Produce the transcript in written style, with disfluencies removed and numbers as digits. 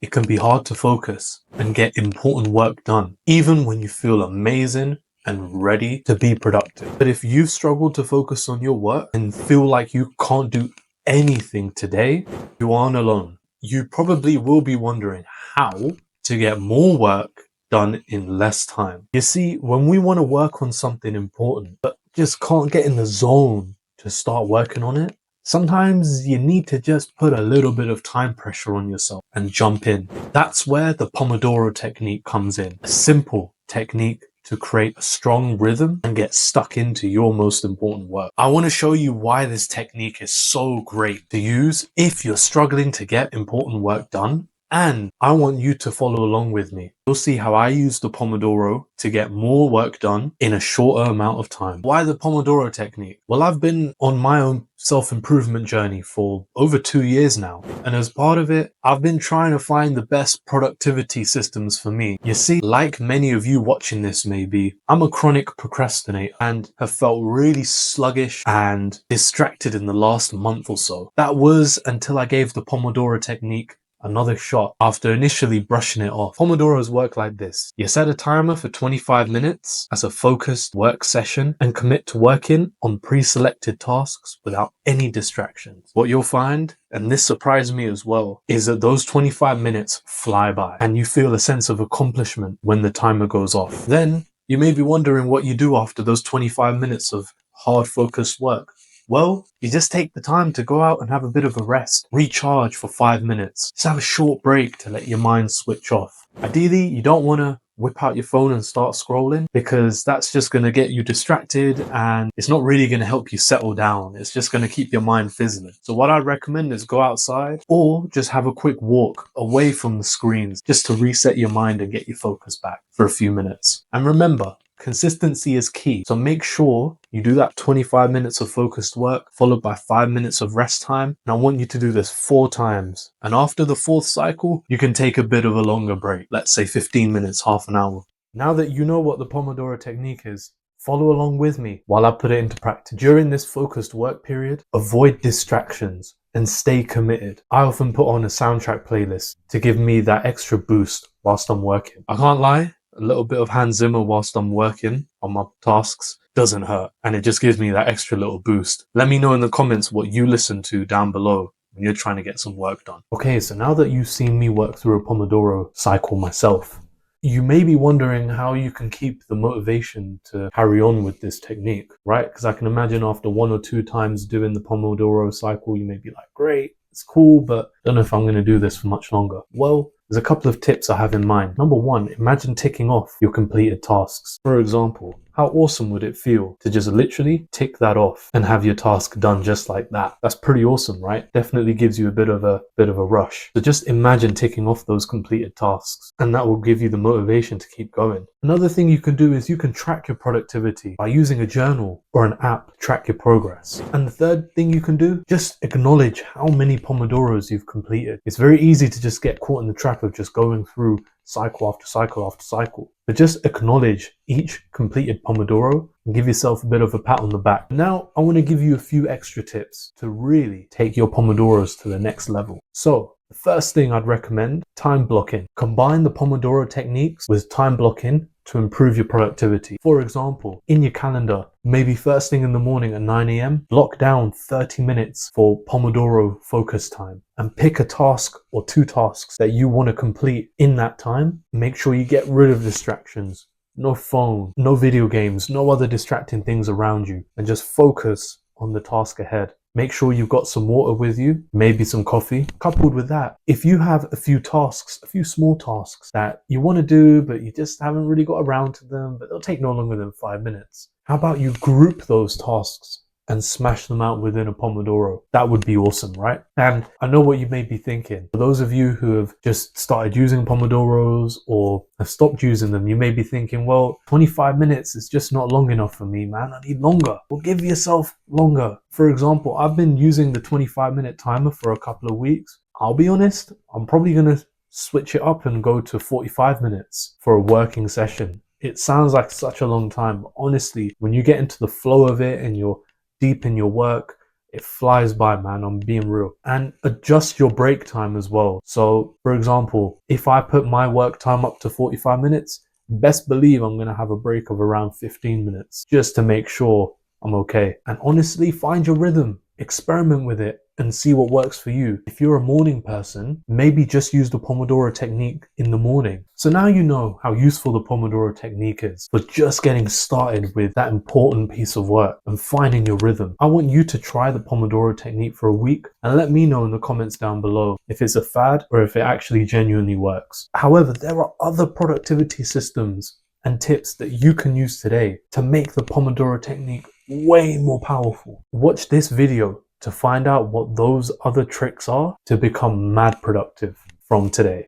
it can be hard to focus and get important work done, even when you feel amazing and ready to be productive. But if you've struggled to focus on your work and feel like you can't do anything today, you aren't alone. You probably will be wondering how to get more work done in less time. You see, when we want to work on something important, but just can't get in the zone to start working on it, sometimes you need to just put a little bit of time pressure on yourself and jump in. That's where the Pomodoro technique comes in. A simple technique to create a strong rhythm and get stuck into your most important work. I want to show you why this technique is so great to use if you're struggling to get important work done. And I want you to follow along with me. You'll see how I use the Pomodoro to get more work done in a shorter amount of time. Why the Pomodoro technique? Well, I've been on my own self-improvement journey for over 2 years now. And as part of it, I've been trying to find the best productivity systems for me. You see, like many of you watching this maybe, I'm a chronic procrastinator and have felt really sluggish and distracted in the last month or so. That was until I gave the Pomodoro technique another shot after initially brushing it off. Pomodoros work like this. You set a timer for 25 minutes as a focused work session and commit to working on pre-selected tasks without any distractions. What you'll find, and this surprised me as well, is that those 25 minutes fly by and you feel a sense of accomplishment when the timer goes off. Then you may be wondering what you do after those 25 minutes of hard focused work. Well, you just take the time to go out and have a bit of a rest, recharge for 5 minutes. Just have a short break to let your mind switch off. Ideally, you don't want to whip out your phone and start scrolling because that's just going to get you distracted and it's not really going to help you settle down. It's just going to keep your mind fizzling. So what I'd recommend is go outside or just have a quick walk away from the screens just to reset your mind and get your focus back for a few minutes. And remember, consistency is key. So make sure you do that 25 minutes of focused work followed by 5 minutes of rest time. And I want you to do this 4 times. And after the 4th cycle, you can take a bit of a longer break. Let's say 15 minutes, half an hour. Now that you know what the Pomodoro technique is, follow along with me while I put it into practice. During this focused work period, avoid distractions and stay committed. I often put on a soundtrack playlist to give me that extra boost whilst I'm working. I can't lie. A little bit of Hans Zimmer whilst I'm working on my tasks doesn't hurt, and it just gives me that extra little boost. Let me know in the comments what you listen to down below when you're trying to get some work done. Okay, so now that you've seen me work through a Pomodoro cycle myself, you may be wondering how you can keep the motivation to carry on with this technique, right? Because I can imagine after 1 or 2 times doing the Pomodoro cycle, you may be like, great, it's cool, but I don't know if I'm going to do this for much longer. Well, there's a couple of tips I have in mind. Number 1, imagine ticking off your completed tasks. For example, how awesome would it feel to just literally tick that off and have your task done just like that? That's pretty awesome, right? Definitely gives you a bit of a rush. So just imagine ticking off those completed tasks and that will give you the motivation to keep going. Another thing you can do is you can track your productivity by using a journal or an app to track your progress. And the third thing you can do, just acknowledge how many Pomodoros you've completed. It's very easy to just get caught in the trap of just going through cycle after cycle after cycle. But just acknowledge each completed Pomodoro and give yourself a bit of a pat on the back. Now, I want to give you a few extra tips to really take your Pomodoros to the next level. So, the first thing I'd recommend, time blocking. Combine the Pomodoro techniques with time blocking to improve your productivity. For example, in your calendar, maybe first thing in the morning at 9 a.m., block down 30 minutes for Pomodoro focus time and pick a task or 2 tasks that you want to complete in that time. Make sure you get rid of distractions. No phone, no video games, no other distracting things around you, and just focus on the task ahead. Make sure you've got some water with you, maybe some coffee. Coupled with that, if you have a few tasks, a few small tasks that you want to do, but you just haven't really got around to them, but they'll take no longer than 5 minutes. How about you group those tasks and smash them out within a Pomodoro? That would be awesome, right? And I know what you may be thinking. For those of you who have just started using Pomodoros or have stopped using them, you may be thinking, well, 25 minutes is just not long enough for me, man. I need longer. Well, give yourself longer. For example, I've been using the 25-minute timer for a couple of weeks. I'll be honest, I'm probably going to switch it up and go to 45 minutes for a working session. It sounds like such a long time, but honestly, when you get into the flow of it and you're deep in your work, It flies by, man. I'm being real. And adjust your break time as well. So, for example, if I put my work time up to 45 minutes, best believe I'm going to have a break of around 15 minutes just to make sure I'm okay. And honestly, find your rhythm, experiment with it, and see what works for you. If you're a morning person, maybe just use the Pomodoro technique in the morning. So now you know how useful the Pomodoro technique is for just getting started with that important piece of work and finding your rhythm. I want you to try the Pomodoro technique for a week and let me know in the comments down below if it's a fad or if it actually genuinely works. However, there are other productivity systems and tips that you can use today to make the Pomodoro technique way more powerful. Watch this video to find out what those other tricks are to become mad productive from today.